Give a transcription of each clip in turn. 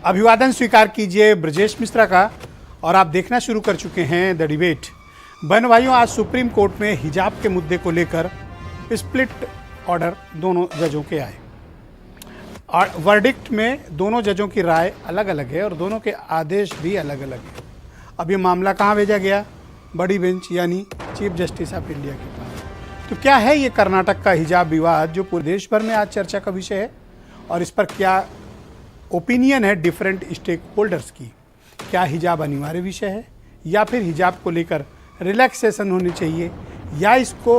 अभिवादन स्वीकार कीजिए ब्रजेश मिश्रा का। और आप देखना शुरू कर चुके हैं द डिबेट। बहन भाइयों, आज सुप्रीम कोर्ट में हिजाब के मुद्दे को लेकर स्प्लिट ऑर्डर दोनों जजों के आए और वर्डिक्ट में दोनों जजों की राय अलग अलग है और दोनों के आदेश भी अलग अलग हैं। अब ये मामला कहाँ भेजा गया? बड़ी बेंच यानी चीफ जस्टिस ऑफ इंडिया के पास। तो क्या है ये कर्नाटक का हिजाब विवाद जो पूरे देश भर में आज चर्चा का विषय है, और इस पर क्या ओपिनियन है डिफरेंट स्टेक होल्डर्स की? क्या हिजाब अनिवार्य विषय है या फिर हिजाब को लेकर रिलैक्सेशन होनी चाहिए, या इसको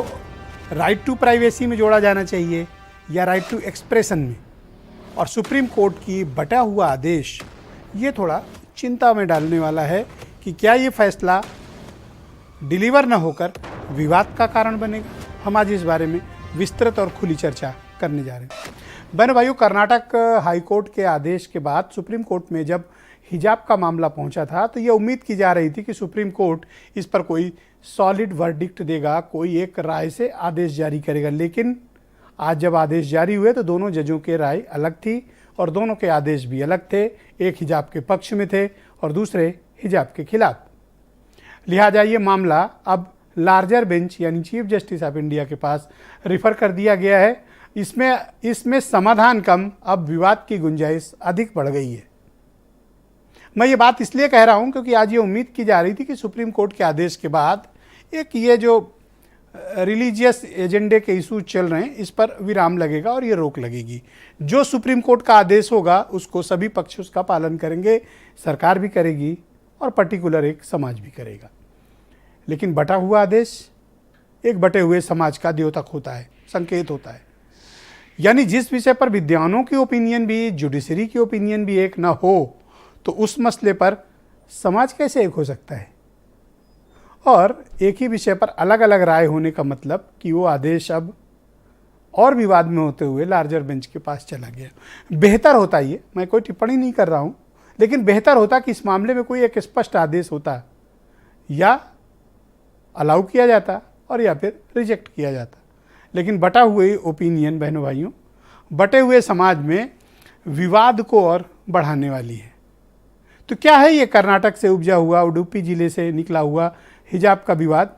राइट टू प्राइवेसी में जोड़ा जाना चाहिए या राइट टू एक्सप्रेशन में? और सुप्रीम कोर्ट की बटा हुआ आदेश ये थोड़ा चिंता में डालने वाला है कि क्या ये फैसला डिलीवर न होकर विवाद का कारण बनेगा। हम आज इस बारे में विस्तृत और खुली चर्चा करने जा रहे हैं। बहन भाइयों, कर्नाटक हाईकोर्ट के आदेश के बाद सुप्रीम कोर्ट में जब हिजाब का मामला पहुंचा था तो ये उम्मीद की जा रही थी कि सुप्रीम कोर्ट इस पर कोई सॉलिड वर्डिक्ट देगा, कोई एक राय से आदेश जारी करेगा। लेकिन आज जब आदेश जारी हुए तो दोनों जजों के राय अलग थी और दोनों के आदेश भी अलग थे। एक हिजाब के पक्ष में थे और दूसरे हिजाब के खिलाफ। लिहाजा ये मामला अब लार्जर बेंच यानी चीफ जस्टिस ऑफ इंडिया के पास रिफर कर दिया गया है। इसमें समाधान कम, अब विवाद की गुंजाइश अधिक बढ़ गई है। मैं ये बात इसलिए कह रहा हूं क्योंकि आज ये उम्मीद की जा रही थी कि सुप्रीम कोर्ट के आदेश के बाद एक ये जो रिलीजियस एजेंडे के इशू चल रहे हैं इस पर विराम लगेगा और ये रोक लगेगी। जो सुप्रीम कोर्ट का आदेश होगा उसको सभी पक्ष उसका पालन करेंगे, सरकार भी करेगी और पर्टिकुलर एक समाज भी करेगा। लेकिन बटा हुआ आदेश एक बटे हुए समाज का द्योतक होता है, संकेत होता है। यानी जिस विषय पर विद्वानों की ओपिनियन भी, जुडिशरी की ओपिनियन भी एक ना हो तो उस मसले पर समाज कैसे एक हो सकता है? और एक ही विषय पर अलग अलग राय होने का मतलब कि वो आदेश अब और विवाद में होते हुए लार्जर बेंच के पास चला गया। बेहतर होता, ये मैं कोई टिप्पणी नहीं कर रहा हूँ, लेकिन बेहतर होता कि इस मामले में कोई एक स्पष्ट आदेश होता, या अलाउ किया जाता और या फिर रिजेक्ट किया जाता। लेकिन बटा हुए ओपिनियन बहनों भाइयों बटे हुए समाज में विवाद को और बढ़ाने वाली है। तो क्या है ये कर्नाटक से उपजा हुआ, उडुपी जिले से निकला हुआ हिजाब का विवाद,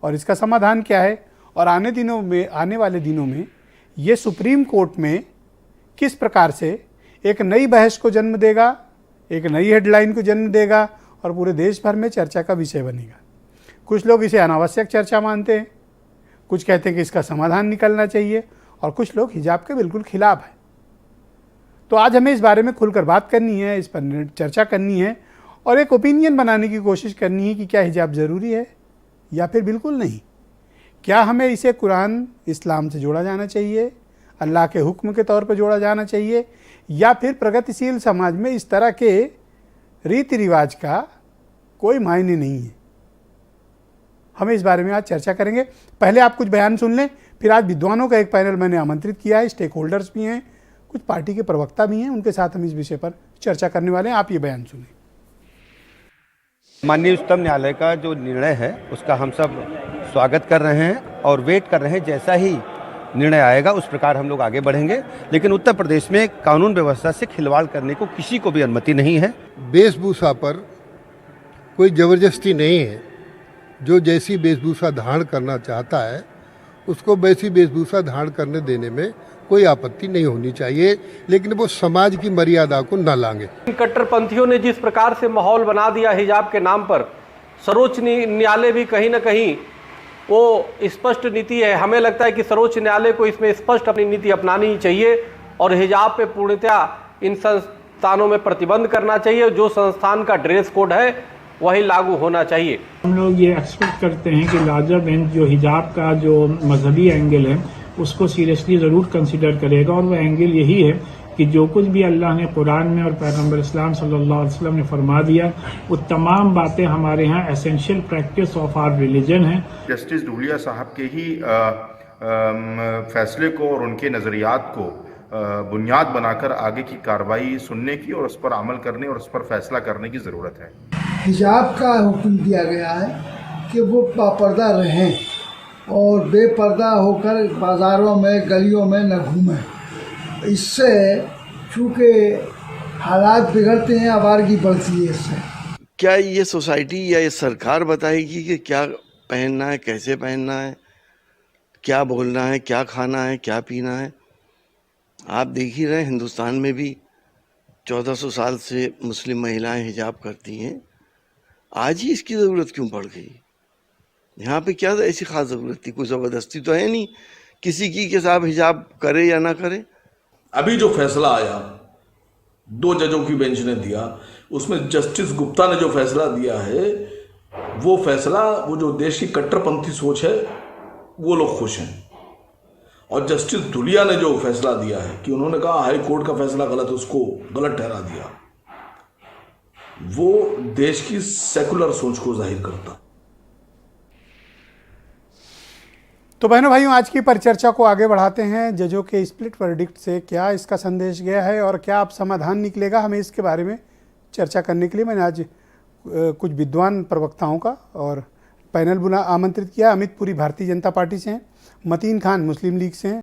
और इसका समाधान क्या है? और आने वाले दिनों में ये सुप्रीम कोर्ट में किस प्रकार से एक नई बहस को जन्म देगा, एक नई हेडलाइन को जन्म देगा और पूरे देश भर में चर्चा का विषय बनेगा। कुछ लोग इसे अनावश्यक चर्चा मानते हैं, कुछ कहते हैं कि इसका समाधान निकलना चाहिए, और कुछ लोग हिजाब के बिल्कुल खिलाफ हैं। तो आज हमें इस बारे में खुलकर बात करनी है, इस पर चर्चा करनी है और एक ओपिनियन बनाने की कोशिश करनी है कि क्या हिजाब ज़रूरी है या फिर बिल्कुल नहीं। क्या हमें इसे कुरान इस्लाम से जोड़ा जाना चाहिए, अल्लाह के हुक्म के तौर पर जोड़ा जाना चाहिए, या फिर प्रगतिशील समाज में इस तरह के रीति रिवाज का कोई मायने नहीं है? हमें इस बारे में आज चर्चा करेंगे। पहले आप कुछ बयान सुन लें, फिर आज विद्वानों का एक पैनल मैंने आमंत्रित किया है, स्टेक होल्डर्स भी हैं, कुछ पार्टी के प्रवक्ता भी हैं, उनके साथ हम इस विषय पर चर्चा करने वाले हैं। आप ये बयान सुनें। माननीय उच्चतम न्यायालय का जो निर्णय है उसका हम सब स्वागत कर रहे हैं और वेट कर रहे हैं, जैसा ही निर्णय आएगा उस प्रकार हम लोग आगे बढ़ेंगे। लेकिन उत्तर प्रदेश में कानून व्यवस्था से खिलवाड़ करने को किसी को भी अनुमति नहीं है। वेशभूषा पर कोई जबरदस्ती नहीं है। जो जैसी वेशभूषा धारण करना चाहता है उसको वैसी वेशभूषा धारण करने देने में कोई आपत्ति नहीं होनी चाहिए, लेकिन वो समाज की मर्यादा को न लांघे। कट्टरपंथियों ने जिस प्रकार से माहौल बना दिया हिजाब के नाम पर, सर्वोच्च न्यायालय भी कहीं ना कहीं वो स्पष्ट नीति है। हमें लगता है कि सर्वोच्च न्यायालय को इसमें स्पष्ट अपनी नीति अपनानी ही चाहिए और हिजाब पे पूर्णतः इन संस्थानों में प्रतिबंध करना चाहिए। जो संस्थान का ड्रेस कोड है वही लागू होना चाहिए। हम लोग ये एक्सपेक्ट करते हैं कि लार्जर बेंच जो हिजाब का जो मजहबी एंगल है उसको सीरियसली ज़रूर कंसिडर करेगा, और वो एंगल यही है कि जो कुछ भी अल्लाह ने कुरान में और पैगंबर इस्लाम सल्लल्लाहु अलैहि वसल्लम ने फरमा दिया वो तमाम बातें हमारे यहाँ essential practice of our religion है। जस्टिस ढूलिया साहब के ही फैसले को और उनके नज़रियात को बुनियाद बनाकर आगे की कार्रवाई सुनने की और उस पर अमल करने और उस पर फैसला करने की ज़रूरत है। हिजाब का हुक्म दिया गया है कि वो बापर्दा रहें और बेपर्दा होकर बाज़ारों में गलियों में न घूमें। इससे चूँकि हालात बिगड़ते हैं, आवारगी बढ़ती है इससे। क्या ये सोसाइटी या ये सरकार बताएगी कि क्या पहनना है, कैसे पहनना है, क्या बोलना है, क्या खाना है, क्या पीना है? आप देख ही रहे, हिंदुस्तान में भी 1400 साल से मुस्लिम महिलाएं हिजाब करती हैं। आज ही इसकी ज़रूरत क्यों पड़ गई? यहाँ पे क्या ऐसी खास ज़रूरत थी? कोई ज़बरदस्ती तो है नहीं किसी की कि साहब हिजाब करे या ना करे। अभी जो फैसला आया 2 जजों की बेंच ने दिया, उसमें जस्टिस गुप्ता ने जो फैसला दिया है, वो फैसला, वो जो देश की कट्टरपंथी सोच है, वो लोग खुश हैं। और जस्टिस धुलिया ने जो फैसला दिया है कि उन्होंने कहा हाई कोर्ट का फैसला गलत है, उसको गलत ठहरा दिया, वो देश की सेकुलर सोच को जाहिर करता। तो बहनों भाइयों, आज की परिचर्चा को आगे बढ़ाते हैं। जजों के स्प्लिट वर्डिक्ट से क्या इसका संदेश गया है और क्या अब समाधान निकलेगा, हमें इसके बारे में चर्चा करने के लिए मैंने आज कुछ विद्वान प्रवक्ताओं का और पैनल आमंत्रित किया। अमित पुरी भारतीय जनता पार्टी से हैं, मतीन खान मुस्लिम लीग से हैं,